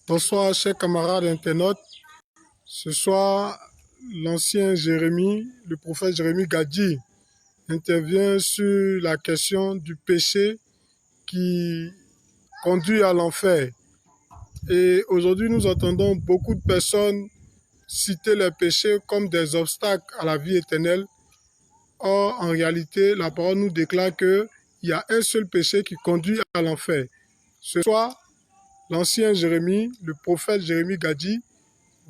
Bonsoir, chers camarades internautes. Ce soir, l'ancien Jérémie, le prophète Jérémie Gadji, intervient sur la question du péché qui conduit à l'enfer. Et aujourd'hui, nous entendons beaucoup de personnes citer les péchés comme des obstacles à la vie éternelle. Or, en réalité, la parole nous déclare qu'il y a un seul péché qui conduit à l'enfer. Ce soir, l'ancien Jérémie, le prophète Jérémie Gadji,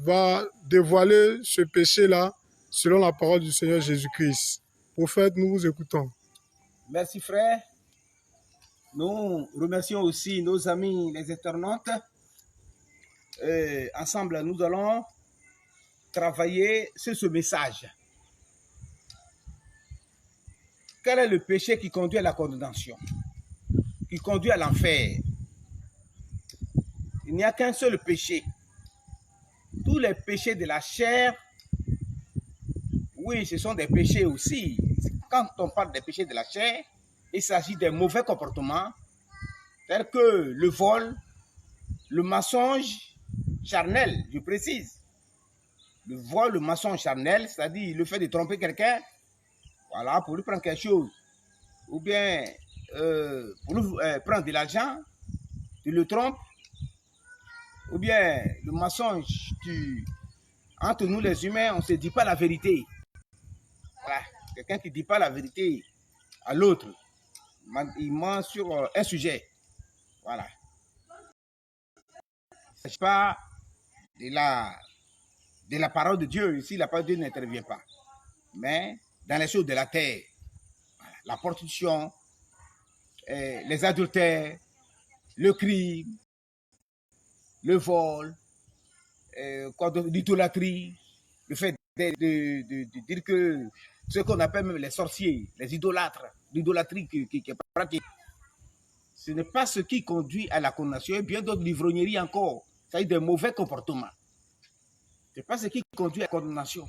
va dévoiler ce péché-là selon la parole du Seigneur Jésus-Christ. Prophète, nous vous écoutons. Merci frère. Nous remercions aussi nos amis les internautes. Ensemble, nous allons travailler sur ce message. Quel est le péché qui conduit à la condamnation, qui conduit à l'enfer? Il n'y a qu'un seul péché. Tous les péchés de la chair, oui, ce sont des péchés aussi. Quand on parle des péchés de la chair, il s'agit des mauvais comportements tels que le vol, le mensonge charnel, je précise. Le vol, le mensonge charnel, c'est-à-dire le fait de tromper quelqu'un, voilà, pour lui prendre quelque chose, ou bien pour lui prendre de l'argent, tu le trompes, ou bien le mensonge, entre nous les humains, on ne se dit pas la vérité. Voilà. Quelqu'un qui ne dit pas la vérité à l'autre, il ment sur un sujet. Voilà. Il ne s'agit pas de la parole de Dieu. Ici, la parole de Dieu n'intervient pas. Mais dans les choses de la terre, voilà, la prostitution, les adultères, le crime, le vol, l'idolâtrie, le fait de dire que ce qu'on appelle même les sorciers, les idolâtres, l'idolâtrie qui est pratiquée, ce n'est pas ce qui conduit à la condamnation, et bien d'autres l'ivrognerie encore, c'est-à-dire des mauvais comportements. Ce n'est pas ce qui conduit à la condamnation.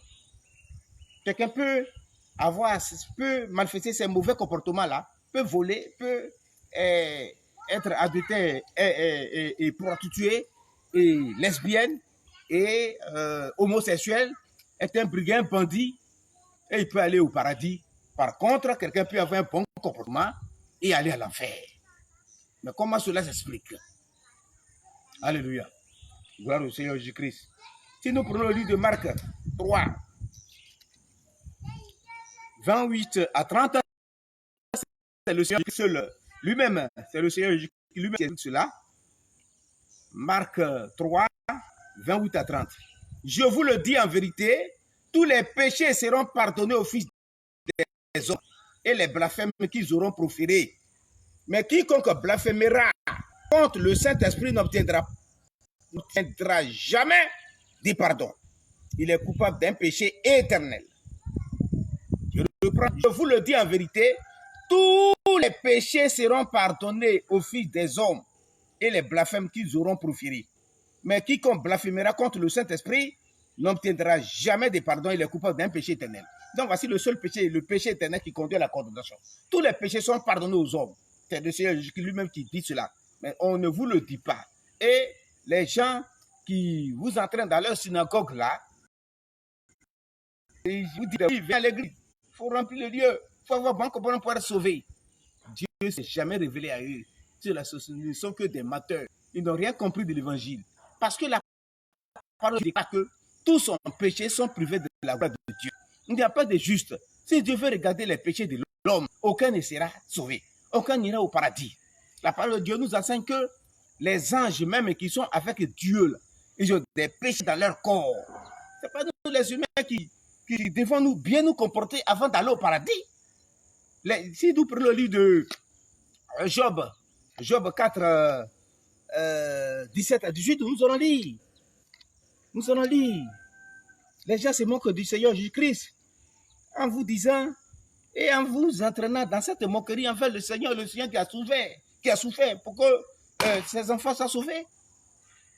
Quelqu'un peut manifester ces mauvais comportements-là, peut voler, peut être adultère et prostituée, et lesbienne, et homosexuel, est un brigand, un bandit, et il peut aller au paradis. Par contre, quelqu'un peut avoir un bon comportement et aller à l'enfer. Mais comment cela s'explique? Alléluia. Gloire au Seigneur Jésus-Christ. Si nous prenons le livre de Marc 3, 28 à 30, c'est le Seigneur seul lui-même, c'est le Seigneur Jésus lui-même qui dit cela. Marc 3, 28 à 30. Je vous le dis en vérité, tous les péchés seront pardonnés aux fils des hommes et les blasphèmes qu'ils auront proférés. Mais quiconque blasphémera contre le Saint-Esprit n'obtiendra jamais de pardon. Il est coupable d'un péché éternel. Je vous le dis en vérité, tous les péchés seront pardonnés aux fils des hommes et les blasphèmes qu'ils auront proférés. Mais quiconque blasphémera contre le Saint-Esprit n'obtiendra jamais de pardon. Il est coupable d'un péché éternel. Donc voici le seul péché, le péché éternel qui conduit à la condamnation. Tous les péchés sont pardonnés aux hommes. C'est le Seigneur Jésus lui-même qui dit cela. Mais on ne vous le dit pas. Et les gens qui vous entraînent dans leur synagogue là, ils vous disent, oui, viens à l'église, il faut remplir le lieu, il faut avoir bon comportement pour être sauvé. Dieu ne s'est jamais révélé à eux. Ils ne sont que des menteurs. Ils n'ont rien compris de l'évangile. Parce que la parole dit que tous son péchés sont privés de la gloire de Dieu. Il n'y a pas de juste. Si Dieu veut regarder les péchés de l'homme, aucun ne sera sauvé. Aucun n'ira au paradis. La parole de Dieu nous enseigne que les anges même qui sont avec Dieu, là, ils ont des péchés dans leur corps. Ce n'est pas nous les humains qui devons nous bien nous comporter avant d'aller au paradis. Si nous prenons le livre de Job 4, 17 à 18, nous allons lire. Nous allons lire. Les gens se moquent du Seigneur Jésus-Christ en vous disant et en vous entraînant dans cette moquerie envers le Seigneur qui a souffert pour que ses enfants soient sauvés.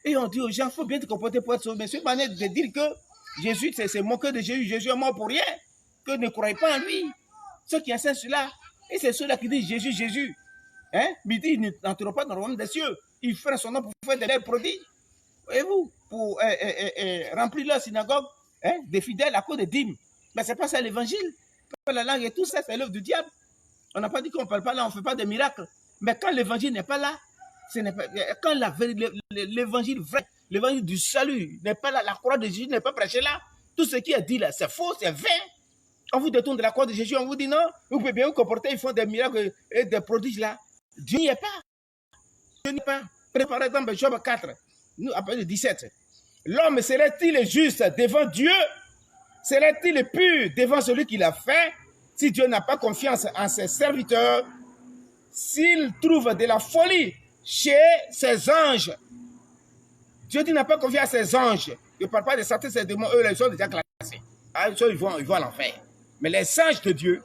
Et on dit aux gens, il faut bien te comporter pour être sauvé. Mais c'est une manière de dire que Jésus, c'est moquer de Jésus. Jésus est mort pour rien. Que ne croyez pas en lui. Ceux qui enseignent cela, et c'est ceux-là qui disent Jésus, Jésus. Hein? Mais ils n'entreront pas dans le royaume des cieux. Ils feront son nom pour faire des prodiges. voyez-vous, pour remplir leur synagogue, hein, des fidèles à cause des dîmes. Mais ce n'est pas ça l'évangile. La langue et tout ça, c'est l'œuvre du diable. On n'a pas dit qu'on ne parle pas là, on ne fait pas de miracles. Mais quand l'évangile n'est pas là, quand l'évangile vrai, l'évangile du salut n'est pas là, la croix de Jésus n'est pas prêchée là, tout ce qui est dit là, c'est faux, c'est vain. On vous détourne de la croix de Jésus, on vous dit non, vous pouvez bien vous comporter, ils font des miracles et des prodiges là. Dieu n'y est pas. Dieu n'y est pas. Par exemple, Job 4, nous, après le 17. L'homme serait-il juste devant Dieu? Serait-il pur devant celui qui l'a fait? Si Dieu n'a pas confiance en ses serviteurs, s'il trouve de la folie chez ses anges, Dieu dit n'a pas confiance à ses anges. Il ne parle pas de certains ces démons, eux, les ont déjà classés. Ah, ils vont à l'enfer. Mais les anges de Dieu,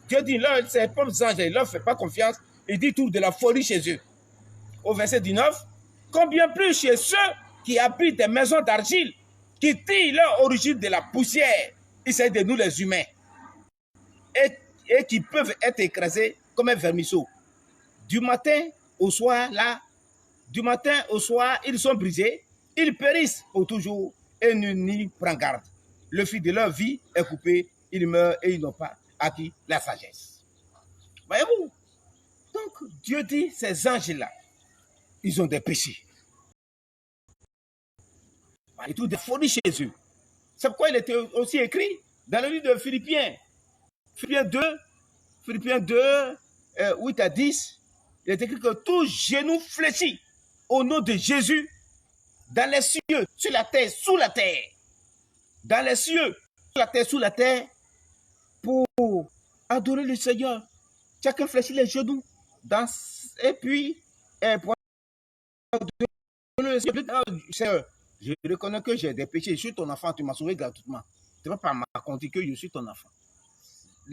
Dieu dit, ses propres anges, il ne leur fait pas confiance. Il dit tout de la folie chez eux. Au verset 19, combien plus chez ceux qui habitent des maisons d'argile, qui tirent leur origine de la poussière, il s'agit de nous les humains, et qui peuvent être écrasés comme un vermisseau. Du matin au soir, ils sont brisés, ils périssent pour toujours et nul n'y prend garde. Le fil de leur vie est coupé, ils meurent et ils n'ont pas acquis la sagesse. Voyez-vous? Donc, Dieu dit, ces anges-là, ils ont des péchés. Et tout des folies chez eux. C'est pourquoi il était aussi écrit dans le livre de Philippiens. Philippiens 2, 8 à 10, il est écrit que tout genou fléchit au nom de Jésus dans les cieux, sur la terre, sous la terre. Dans les cieux, sur la terre, sous la terre, pour adorer le Seigneur. Chacun fléchit les genoux. Et puis, pour adorer le Seigneur. Je reconnais que j'ai des péchés. Je suis ton enfant, tu m'as sauvé gratuitement. Tu ne vas pas m'accommoder que je suis ton enfant.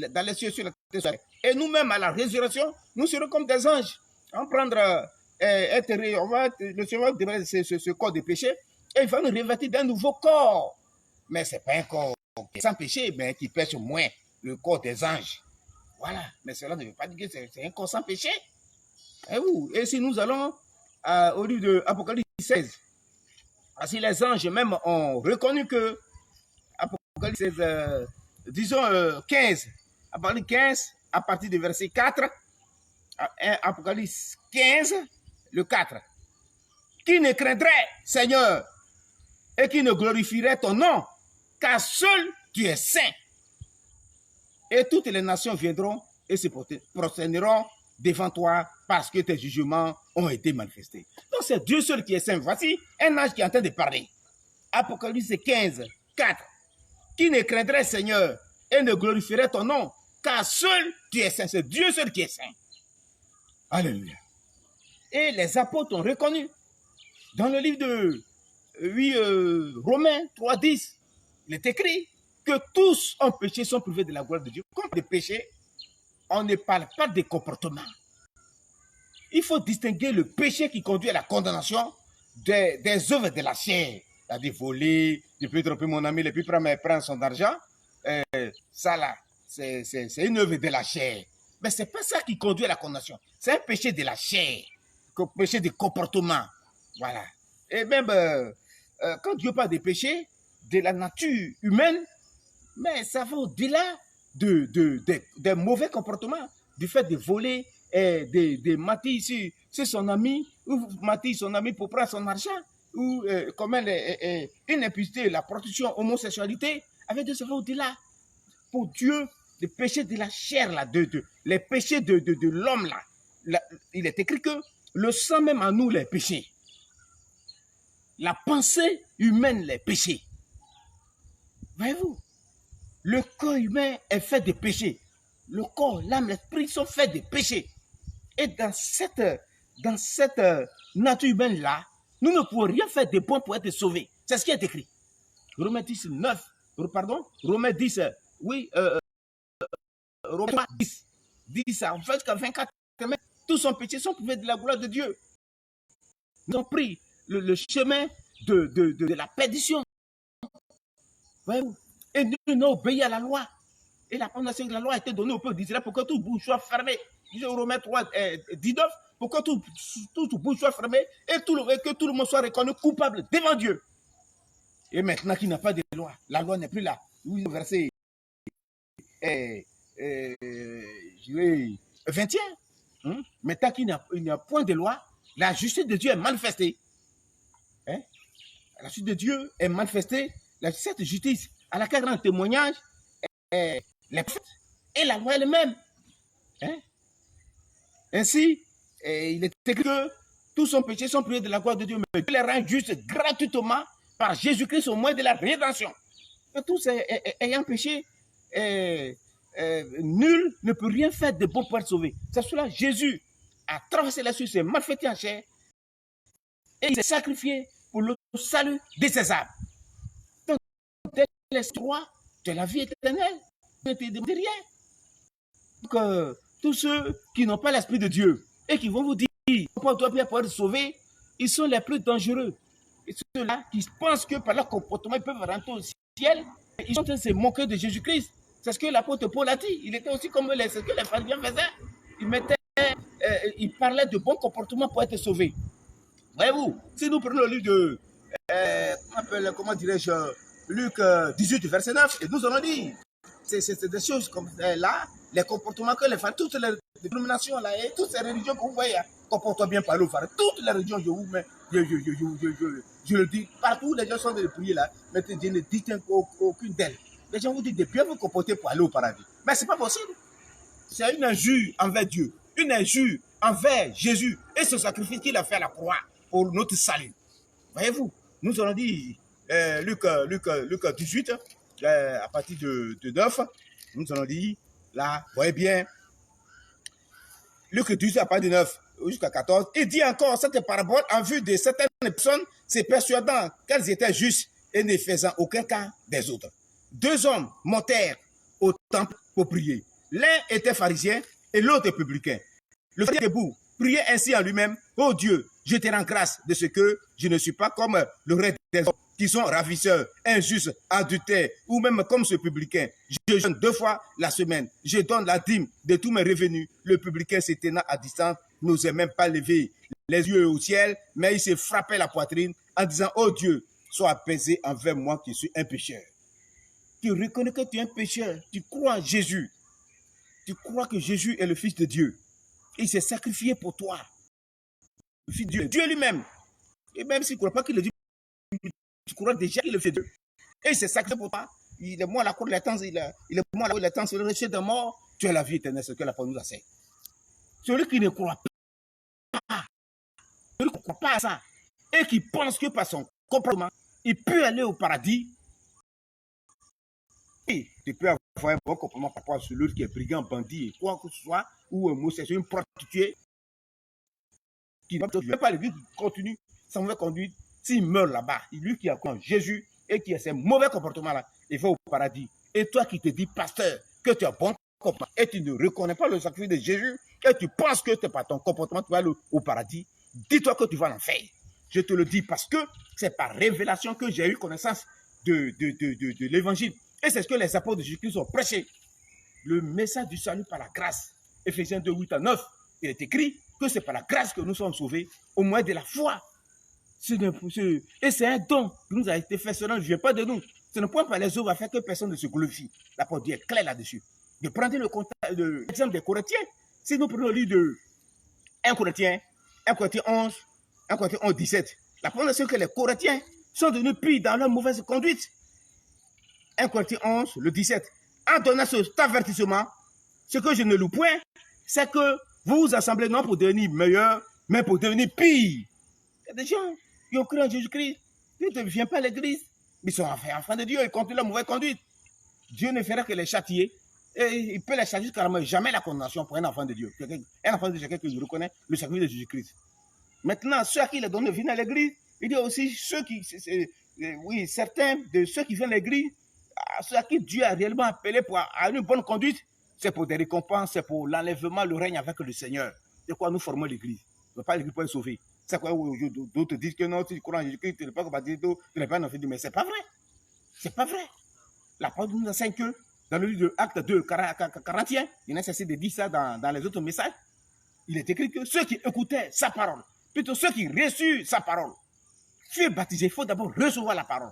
Dans les cieux, sur la terre. Et nous-mêmes, à la résurrection, nous serons comme des anges. On va prendre, le Seigneur va débarrasser ce corps de péché et il va nous revêtir d'un nouveau corps. Mais ce n'est pas un corps sans péché, mais qui pêche moins le corps des anges. Voilà. Mais cela ne veut pas dire que c'est un corps sans péché. Et si nous allons au livre de Apocalypse 16, si les anges même ont reconnu que Apocalypse 16, disons 15, Apocalypse 15, à partir du verset 4, Apocalypse 15, le 4. Qui ne craindrait, Seigneur, et qui ne glorifierait ton nom, car seul tu es saint. Et toutes les nations viendront et se prosterneront devant toi parce que tes jugements ont été manifestés. Donc c'est Dieu seul qui est saint. Voici un ange qui est en train de parler. Apocalypse 15, 4. Qui ne craindrait, Seigneur, et ne glorifierait ton nom, car seul tu es saint. C'est Dieu seul qui est saint. Alléluia. Et les apôtres ont reconnu dans le livre de Romains 3, 10, il est écrit que tous ont péché, sont privés de la gloire de Dieu. Comme des péchés, on ne parle pas des comportements. Il faut distinguer le péché qui conduit à la condamnation des œuvres de la chair. C'est-à-dire voler, je peux tromper mon ami, et puis prendre son argent. Ça là, c'est une œuvre de la chair. Mais ce n'est pas ça qui conduit à la condamnation. C'est un péché de la chair, un péché de comportement. Voilà. Et même quand Dieu parle des péchés de la nature humaine, mais ça va au-delà des mauvais comportements, du fait de voler, de mater sur son ami, ou mater son ami pour prendre son argent, ou comme une impudicité, la prostitution, homosexualité, avec Dieu, ça va au-delà. Pour Dieu, les péchés de la chair, là, les péchés de l'homme, là, il est écrit que le sang même en nous, les péchés. La pensée humaine, les péchés. Voyez-vous, le corps humain est fait de péchés. Le corps, l'âme, l'esprit sont faits de péchés. Et dans cette nature humaine-là, nous ne pouvons rien faire de bon pour être sauvés. C'est ce qui est écrit. Romains 10, 9, pardon, Romains 10, oui, Romains 10, en fait, 24, tous sont péchés, sont privés de la gloire de Dieu. Nous avons pris le chemin de la perdition. Voyez-vous? Et nous avons obéi à la loi. Et la condamnation de la loi a été donnée au peuple d'Israël pour que tout bouche soit fermé. Romains 3, 19, pour que tout bouche soit fermé et que tout le monde soit reconnu coupable devant Dieu. Et maintenant qu'il n'y a pas de loi, la loi n'est plus là. Oui, verset 21. Maintenant qu'il n'y a point de loi, la justice de Dieu est manifestée. Hein? La justice de Dieu est manifestée. Cette justice à laquelle rend témoignage les prophètes et la loi elle-même. Hein? Ainsi, il est écrit que tous son péché sont privés de la gloire de Dieu, mais Dieu les rend justes gratuitement par Jésus-Christ au moyen de la rédemption. Et tous ayant péché, nul ne peut rien faire de bon pour être sauvé. C'est cela, Jésus a traversé la suite, s'est manifesté en chair et il s'est sacrifié pour le salut de ses âmes. Donc, dès l'espoir de la vie éternelle, ne te demande rien. Donc, tous ceux qui n'ont pas l'Esprit de Dieu et qui vont vous dire pourquoi toi Pierre pour être sauvé, ils sont les plus dangereux. Et ceux-là qui pensent que par leur comportement ils peuvent rentrer au ciel, ils sont en train de se moquer de Jésus-Christ. C'est ce que l'apôtre Paul a dit. Il était aussi comme ce que les pharisiens faisaient. Il parlait de bon comportement pour être sauvé. Voyez-vous, si nous prenons le livre de comment dirais-je, Luc 18, verset 9, et nous allons dire, c'est des choses comme là, les comportements que les femmes, toutes les dénominations là, et toutes ces religions que vous voyez, comportent bien par le phare. Toutes les religions, je vous mets, je le dis, partout les gens sont de prier là, mais je ne dis aucune d'elles. Les gens vous disent de bien vous comporter pour aller au paradis. Mais ce n'est pas possible. C'est une injure envers Dieu, une injure envers Jésus et ce sacrifice qu'il a fait à la croix pour notre salut. Voyez-vous, nous allons dire Luc 18, à partir de 9, nous allons dire, là, voyez bien, Luc 18 à partir de 9 jusqu'à 14, il dit encore cette parabole en vue de certaines personnes se persuadant qu'elles étaient justes et ne faisant aucun cas des autres. 2 hommes montèrent au temple pour prier. L'un était pharisien et l'autre publicain. Le pharisien debout priait ainsi en lui-même, « Oh Dieu, je te rends grâce de ce que je ne suis pas comme le reste des hommes qui sont ravisseurs, injustes, adultères, ou même comme ce publicain. Je jeûne 2 fois la semaine. Je donne la dîme de tous mes revenus. » Le publicain se tenant à distance n'osait même pas lever les yeux au ciel, mais il se frappait la poitrine en disant, « Oh Dieu, sois apaisé envers moi qui suis un pécheur. » Tu reconnais que tu es un pécheur, tu crois en Jésus. Tu crois que Jésus est le Fils de Dieu. Il s'est sacrifié pour toi. Le Fils de Dieu, Dieu lui-même. Et même s'il ne croit pas qu'il le dit, tu crois déjà qu'il le fait Dieu. Et il s'est sacrifié pour toi. Il est mort à la cour de la temps, il est mort à la cour de la temps, sur le rocher de mort. Tu as la vie éternelle, c'est ce que la parole nous enseigne. Celui qui ne croit pas, celui qui ne croit pas à ça, et qui pense que par son comportement, il peut aller au paradis. Et tu peux avoir un bon comportement par rapport à celui qui est brigand, bandit, quoi que ce soit, ou homosexuel, une prostituée, qui ne veut pas l'église, qui continue sa mauvaise conduite. S'il meurt là-bas, lui qui a cru en Jésus et qui a ces mauvais comportements-là, il va au paradis. Et toi qui te dis, pasteur, que tu as bon comportement et tu ne reconnais pas le sacrifice de Jésus et tu penses que c'est par ton comportement que tu vas aller au paradis, dis-toi que tu vas en faire. Je te le dis parce que c'est par révélation que j'ai eu connaissance de l'évangile. Et c'est ce que les apôtres de Jésus-Christ ont prêché. Le message du salut par la grâce. Éphésiens 2, 8 à 9. Il est écrit que c'est par la grâce que nous sommes sauvés, au moyen de la foi. Et c'est un don qui nous a été fait, cela ne vient pas de nous. Ce n'est point par les œuvres à faire que personne ne se glorifie. La parole est claire là-dessus. De prendre l'exemple des Corinthiens. Si nous prenons le livre de 1 Corinthiens 11, 17, la parole c'est que les Corinthiens sont devenus pires dans leur mauvaise conduite. 1 Corinthiens 11, le 17. En donnant cet avertissement, ce que je ne loue point, c'est que vous vous assemblez non pour devenir meilleurs, mais pour devenir pires. Il y a des gens qui ont cru en Jésus-Christ, ils ne viennent pas à l'église, mais ils sont enfants de Dieu, ils continuent leur mauvaise conduite. Dieu ne fera que les châtier, et il peut les châtier jusqu'à jamais la condamnation pour un enfant de Dieu. Un enfant de Dieu, quelqu'un qui reconnaît le sacrifice de Jésus-Christ. Maintenant, ceux à qui il est donné de venir à l'église, il y a aussi ceux qui, oui, certains de ceux qui viennent à l'église, ceux à qui Dieu a réellement appelé à une bonne conduite, c'est pour des récompenses, c'est pour l'enlèvement, le règne avec le Seigneur. C'est quoi nous formons l'église. On ne veut pas l'église pour être sauvé. C'est quoi d'autres disent que non, si tu crois en Jésus-Christ, tu n'es pas baptisé, tu n'es pas un enfant de Dieu. Mais ce n'est pas vrai. C'est pas vrai. La parole nous enseigne que dans le livre de Actes 2, 41, il y en a cessé de dire ça dans les autres messages. il est écrit que ceux qui écoutaient sa parole, plutôt ceux qui reçurent sa parole, furent baptisés. Il faut d'abord recevoir la parole.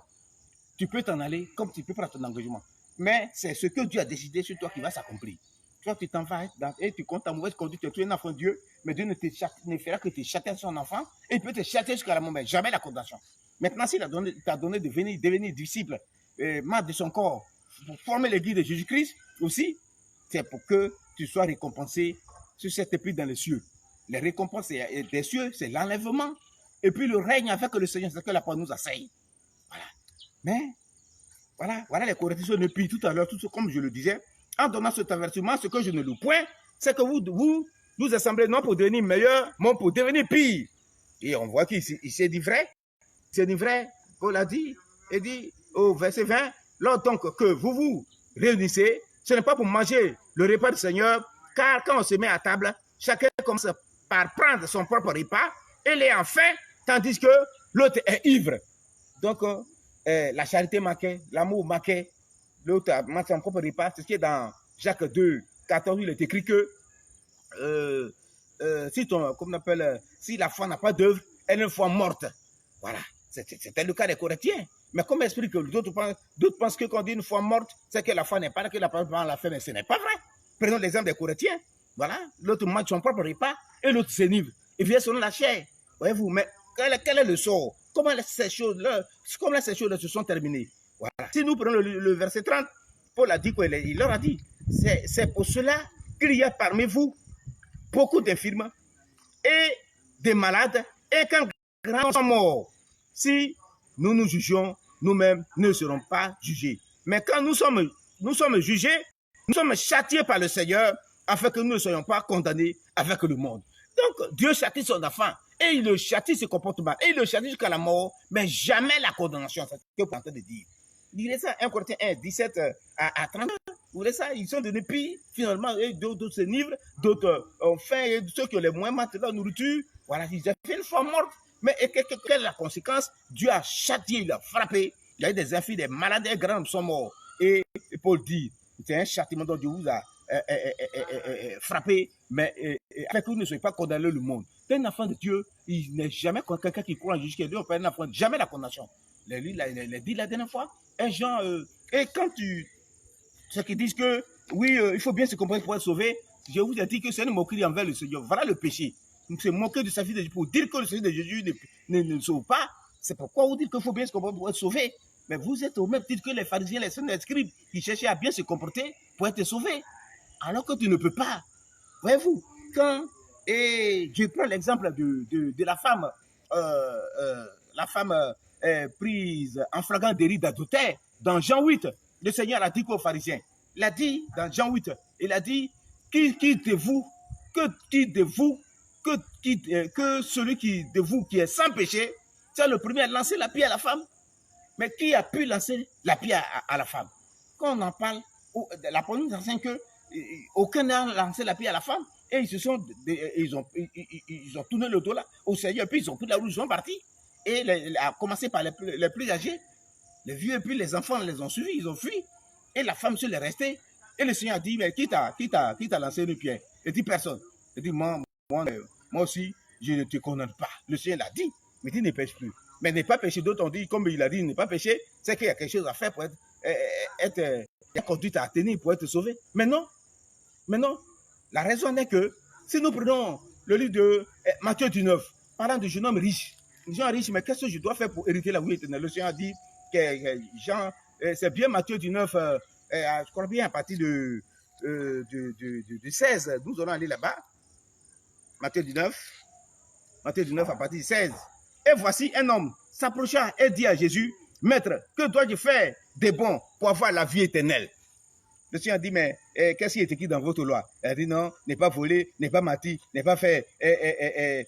Tu peux t'en aller comme tu peux prendre ton engagement. Mais c'est ce que Dieu a décidé sur toi qui va s'accomplir. Toi, tu t'en vas et tu comptes ta mauvaise conduite, tu es un enfant de Dieu, mais Dieu ne fera que te châtier son enfant et il peut te châtier jusqu'à la mort, mais jamais la condamnation. Maintenant, s'il t'a donné de devenir disciple, membre de son corps, pour former l'église de Jésus-Christ aussi, c'est pour que tu sois récompensé sur cette épée dans les cieux. Les récompenses des cieux, c'est l'enlèvement. Et puis le règne avec le Seigneur, c'est ce que la parole nous enseigne. Voilà. Mais, voilà les corrections de puis tout à l'heure, tout comme je le disais, en donnant cet avertissement, ce que je ne loue point, c'est que vous nous assemblez non pour devenir meilleur, mais pour devenir pire. Et on voit qu'il s'est dit vrai. C'est dit vrai. Paul a dit, il dit au verset 20, lors donc que vous vous réunissez, ce n'est pas pour manger le repas du Seigneur, car quand on se met à table, chacun commence par prendre son propre repas et l'est en faim, tandis que l'autre est ivre. Donc, la charité manquait, l'amour manquait, l'autre mange son propre repas. C'est ce qui est dans Jacques 2, 14, il est écrit que si la foi n'a pas d'œuvre, elle est une foi morte. Voilà, c'était le cas des Corinthiens. Mais comme explique que d'autres pensent que quand on dit une foi morte, c'est que la foi n'est pas là, que la foi la fait, mais ce n'est pas vrai. Prenons l'exemple des Corinthiens. Voilà, l'autre mange son propre repas et l'autre s'énivre. Il vient selon la chair. Voyez-vous, mais quel est le sort? Comment ces choses-là se sont terminées? Voilà. Si nous prenons le verset 30, Paul a dit quoi? Il leur a dit, c'est pour cela qu'il y a parmi vous beaucoup d'infirmes et des malades, et quand grands sont morts, si nous nous jugeons, nous-mêmes ne serons pas jugés. Mais quand nous sommes jugés, nous sommes châtiés par le Seigneur, afin que nous ne soyons pas condamnés avec le monde. Donc, Dieu châtie son enfant, et il le châtie ses comportements, et il le châtie jusqu'à la mort, mais jamais la condamnation. C'est ce que vous êtes en train de dire. Vous lisez ça, 1 Corinthiens 1, 17 à 30. Vous voyez ça, ils sont devenus pires, finalement, et d'autres se livrent, d'autres ont faim, et ceux qui ont les moins maintenant la nourriture, voilà, ils ont fait une forme morte. Mais quelle est la conséquence? Dieu a châtié, il a frappé. Il y a eu des infirmes, des malades, des grands sont morts. Et Paul dit, c'est un châtiment dont Dieu vous a frappé, mais afin que vous ne soyez pas condamnés le monde. Un enfant de Dieu, il n'est jamais quelqu'un qui croit en Jésus, qui est Dieu, un enfant, jamais la condamnation. Il a dit la dernière fois, et quand ceux qui disent que, oui, il faut bien se comprendre pour être sauvé, je vous ai dit que c'est une moquerie envers le Seigneur. Voilà le péché. C'est moquer de sa vie de Jésus pour dire que le Seigneur de Jésus ne sauve pas. C'est pourquoi vous dites qu'il faut bien se comprendre pour être sauvé. Mais vous êtes au même titre que les pharisiens, les scribes, qui cherchaient à bien se comporter pour être sauvés. Alors que tu ne peux pas. Voyez-vous, et je prends l'exemple de la femme prise en flagrant délit d'adultère dans Jean 8. Le Seigneur a dit qu'aux pharisiens, il a dit dans Jean 8, il a dit, que celui de vous qui est sans péché, c'est le premier à lancer la pierre à la femme. Mais qui a pu lancer la pierre à la femme? Quand on en parle, la parole nous enseigne que aucun n'a lancé la pierre à la femme, et ils ont tourné le dos là au Seigneur, puis ils ont pris la route, ils sont partis. Et a commencé par les plus âgés, les vieux, et puis les enfants les ont suivis, ils ont fui. Et la femme seule est restée. Et le Seigneur a dit, mais qui t'a lancé une pierre? Il dit, personne. Il dit, moi aussi, je ne te condamne pas. Le Seigneur l'a dit, mais il ne pêche plus. Mais n'est pas péché. D'autres ont dit, comme il a dit, il n'est pas péché, c'est qu'il y a quelque chose à faire pour être conduite à tenir, pour être sauvé. Mais non. La raison est que, si nous prenons le livre de Matthieu 19, parlant du jeune homme riche, mais qu'est-ce que je dois faire pour hériter la vie éternelle? Le Seigneur a dit que c'est bien Matthieu 19, je crois bien à partir de 16, nous allons aller là-bas. Matthieu 19 à partir de 16. Et voici un homme s'approcha et dit à Jésus, Maître, que dois-je faire de bon pour avoir la vie éternelle? Le Seigneur dit, mais qu'est-ce qui est écrit dans votre loi? Elle dit, non, n'est pas volé, n'est pas menti, n'est pas fait, n'est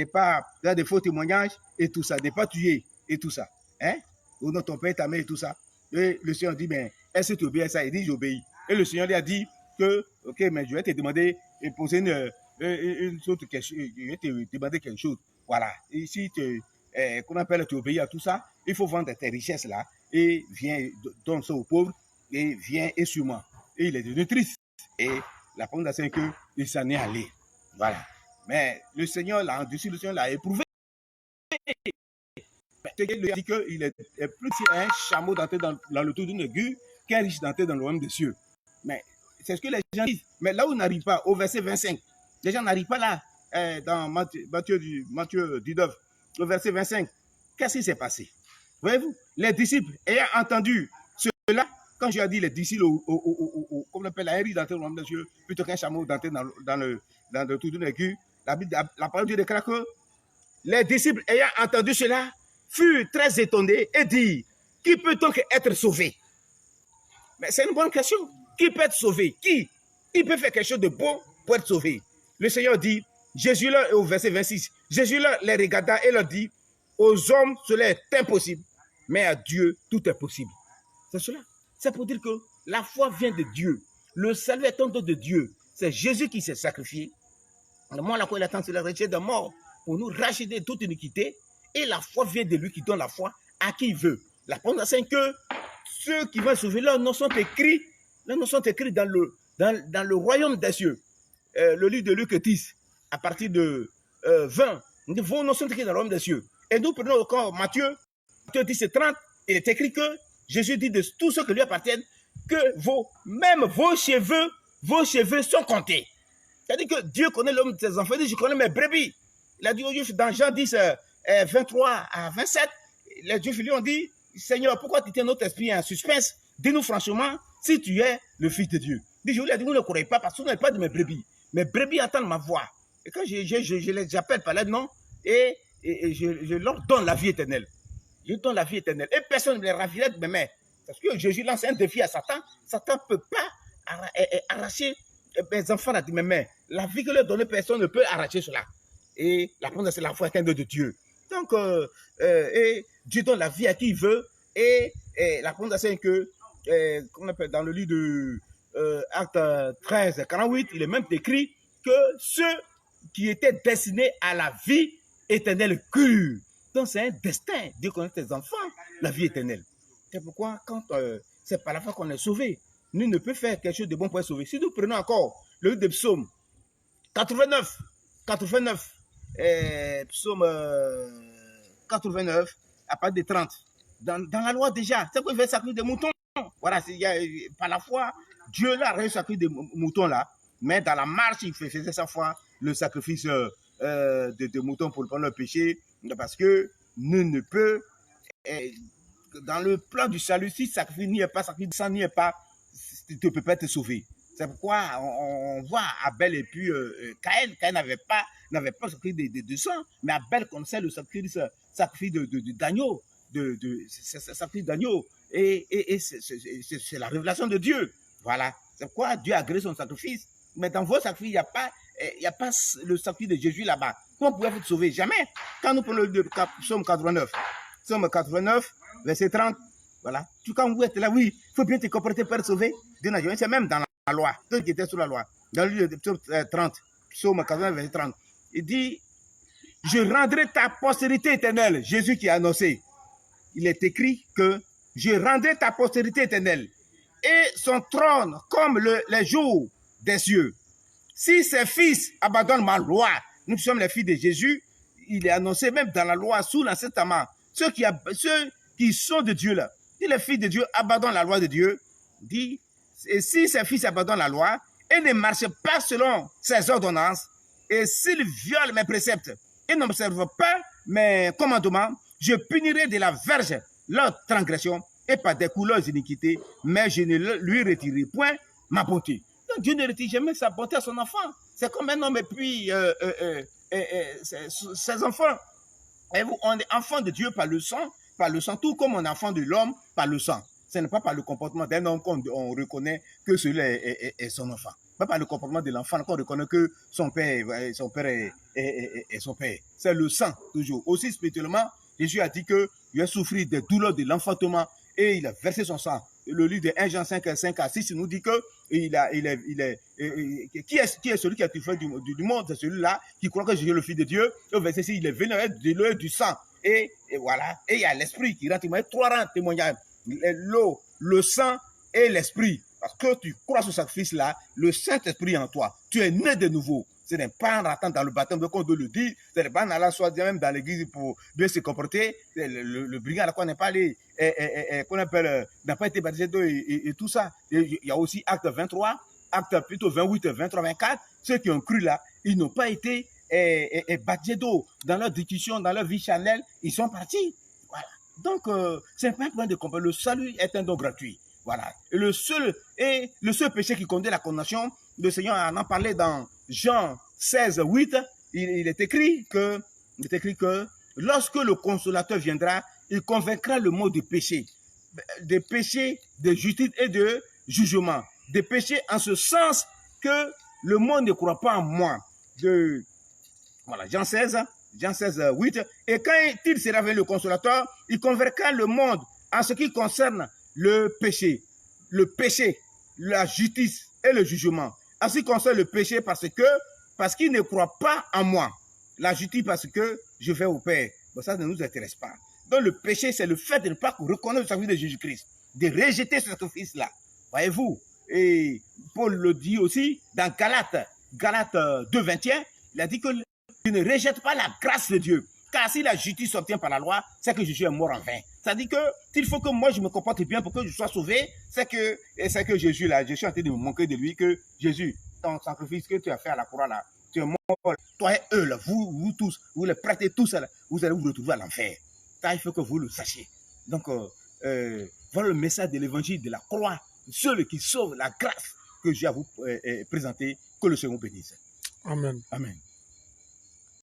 pas faire de faux témoignages et tout ça, n'est pas tué et tout ça. Hein? Ou non, ton père, ta mère et tout ça. Et le Seigneur dit, mais est-ce que tu obéis à ça? Il dit, j'obéis. Et le Seigneur lui a dit que, ok, mais je vais te demander et poser une autre question, je vais te demander quelque chose. Voilà. Et si qu'on appelle, tu obéis à tout ça, il faut vendre tes richesses là et viens, donne ça aux pauvres et viens et suis-moi. Et il est devenu triste. Et la parole d'Assane qu'il s'en est allé. Voilà. Mais le Seigneur l'a endurci, le Seigneur l'a éprouvé. Il dit qu'il est plus un chameau d'entrer dans le trou d'une aiguille qu'un riche d'entrer dans le royaume des cieux. Mais c'est ce que les gens disent. Mais là où on n'arrive pas, au verset 25, les gens n'arrivent pas là, dans Matthieu 19, au verset 25. Qu'est-ce qui s'est passé? Voyez-vous, les disciples ayant entendu cela, quand je ai dit les disciples, comme on appelle un riche d'entrer dans le royaume des cieux, plutôt qu'un chameau d'entrer dans le trou d'une aiguille, la parole de Dieu déclare que les disciples ayant entendu cela furent très étonnés et dirent, qui peut donc être sauvé? Mais c'est une bonne question. Qui peut être sauvé? Qui peut faire quelque chose de bon pour être sauvé? Le Seigneur dit, Jésus leur, au verset 26, Jésus leur les regarda et leur dit, aux hommes cela est impossible, mais à Dieu tout est possible. C'est cela. C'est pour dire que la foi vient de Dieu. Le salut est un don de Dieu. C'est Jésus qui s'est sacrifié. Le moment où il attend sur la rejet de mort pour nous racheter toute iniquité. Et la foi vient de lui qui donne la foi à qui il veut. La preuve, c'est que ceux qui vont sauver, leurs noms sont écrits dans le royaume des cieux. Le livre de Luc 10, à partir de 20, vos noms sont écrits dans le royaume des cieux. Et nous prenons encore Matthieu 10 et 30, il est écrit que Jésus dit de tous ceux qui lui appartiennent que même vos cheveux sont comptés. C'est-à-dire que Dieu connaît l'homme de ses enfants, il dit, je connais mes brebis. Il a dit aux Juifs dans Jean 10, 23 à 27, les Juifs lui ont dit, Seigneur, pourquoi tu tiens notre esprit en suspense? Dis-nous franchement si tu es le Fils de Dieu. Je lui ai dit, vous ne croyez pas parce que vous n'êtes pas de mes brebis. Mes brebis entendent ma voix. Et quand je les appelle par leur nom et je leur donne la vie éternelle. Je donne la vie éternelle. Et personne ne les ravirait de mes mains. Parce que Jésus lance un défi à Satan. Satan ne peut pas arracher mes enfants de mes mains. La vie que leur donne, personne ne peut arracher cela. Et la preuve, c'est la foi est un don de Dieu. Donc, et Dieu donne la vie à qui il veut. Et la preuve, c'est que, comme on appelle dans le livre de Acte 13, 48, il est même écrit que ceux qui étaient destinés à la vie éternelle crurent. Donc, c'est un destin. Dieu connaît tes enfants, la vie éternelle. C'est pourquoi, quand c'est par la foi qu'on est sauvé, nous ne pouvons faire quelque chose de bon pour être sauvé. Si nous prenons encore le livre de Psaume 89, Psaume 89, à partir de 30, dans la loi déjà, c'est qu'il fait sacrifier des moutons. Voilà, par la foi, Dieu l'a réussi à sacrifier des moutons là, mais dans la marche, il faisait sa foi le sacrifice de moutons pour prendre le péché, parce que nous ne peut, dans le plan du salut, si sacrifice n'y est pas, sacrifice sans n'y est pas, tu ne peux pas être sauvé. C'est pourquoi on voit Abel et puis Caïn. Caïn n'avait pas sacrifié de sang, mais Abel connaissait le sacrifice d'agneau, sacrifice d'agneau. Et c'est la révélation de Dieu. Voilà. C'est pourquoi Dieu a agréé son sacrifice. Mais dans vos sacrifices, il n'y a pas le sacrifice de Jésus là-bas. Comment pouvez-vous être sauvé? Jamais. Quand nous prenons le psaume 89, verset 30, voilà. Quand vous êtes là, oui, il faut bien te comporter pour être sauvé. C'est même dans la loi. Ceux qui étaient sous la loi. Dans le livre de psaume 30, psaume 89, verset 30, il dit, je rendrai ta postérité éternelle. Jésus qui a annoncé. Il est écrit que je rendrai ta postérité éternelle et son trône comme les jours des cieux. Si ses fils abandonnent ma loi, nous sommes les filles de Jésus, il est annoncé même dans la loi sous l'Ancien Testament, ceux qui sont de Dieu là, si les filles de Dieu abandonnent la loi de Dieu, dit, et si ses fils abandonnent la loi et ne marchent pas selon ses ordonnances, et s'ils violent mes préceptes et n'observent pas mes commandements, je punirai de la verge leur transgression et par des coups leurs iniquités, mais je ne lui retirerai point ma bonté. Donc Dieu ne retire jamais sa bonté à son enfant. C'est comme un homme et puis ses enfants. Et vous, on est enfant de Dieu par le sang, tout comme on est enfant de l'homme par le sang. Ce n'est pas par le comportement d'un homme qu'on reconnaît que celui-là est son enfant. Pas par le comportement de l'enfant qu'on reconnaît que son père est son père. C'est le sang, toujours. Aussi spirituellement, Jésus a dit qu'il a souffert des douleurs de l'enfantement et il a versé son sang. Le livre de 1 Jean 5 à 6 nous dit que qui est celui qui a tout fait du monde, c'est celui-là qui croit que Jésus est le Fils de Dieu. Au verset 6, il est venu de l'eau et du sang. Et voilà. Et il y a l'esprit qui rend témoignage. 3 rangs de témoignage. L'eau, le sang et l'esprit. Parce que tu crois ce sacrifice-là, le Saint-Esprit en toi. Tu es né de nouveau. Ce n'est pas en ratant dans le baptême qu'on doit le dire. Ce n'est pas en allant soit même dans l'église pour bien se comporter. Le brigand à la quoi n'est pas allé, qu'on appelle, n'a pas été baptisé et tout ça. Il y a aussi acte 23, acte plutôt 28, 23, 24. Ceux qui ont cru là, ils n'ont pas été baptisés d'eau dans leur discussion, dans leur vie charnelle. Ils sont partis. Voilà. Donc, c'est pas un point de comprendre. Le salut est un don gratuit. Voilà. Et le seul péché qui conduit à la condamnation, le Seigneur en a parlé dans Jean 16, 8. Il est écrit que lorsque le consolateur viendra, il convaincra le monde du péché, des péchés, de justice et de jugement. Des péchés en ce sens que le monde ne croit pas en moi. Voilà, Jean 16, 8. Et quand il sera venu le consolateur, il convaincra le monde en ce qui concerne le péché, la justice et le jugement. En ce qui concerne le péché, parce qu'il ne croit pas en moi. La justice, parce que je vais au Père. Bon, ça ne nous intéresse pas. Donc le péché, c'est le fait de ne pas reconnaître le sacrifice de Jésus-Christ, de rejeter ce sacrifice-là. Voyez-vous? Et Paul le dit aussi dans Galates 2, 21, il a dit que tu ne rejettes pas la grâce de Dieu. Car si la justice s'obtient par la loi, c'est que Jésus est mort en vain. C'est-à-dire qu'il faut que moi je me comporte bien pour que je sois sauvé. C'est que Jésus là, je suis en train de me moquer de lui, que Jésus, ton sacrifice que tu as fait à la croix là, tu es mort. Toi et eux là, vous tous, vous les prêtez tous là, vous allez vous retrouver à l'enfer. Ça, il faut que vous le sachiez. Donc, voilà le message de l'évangile de la croix, celui qui sauve la grâce que j'ai à vous présenter. Que le Seigneur bénisse. Amen. Amen.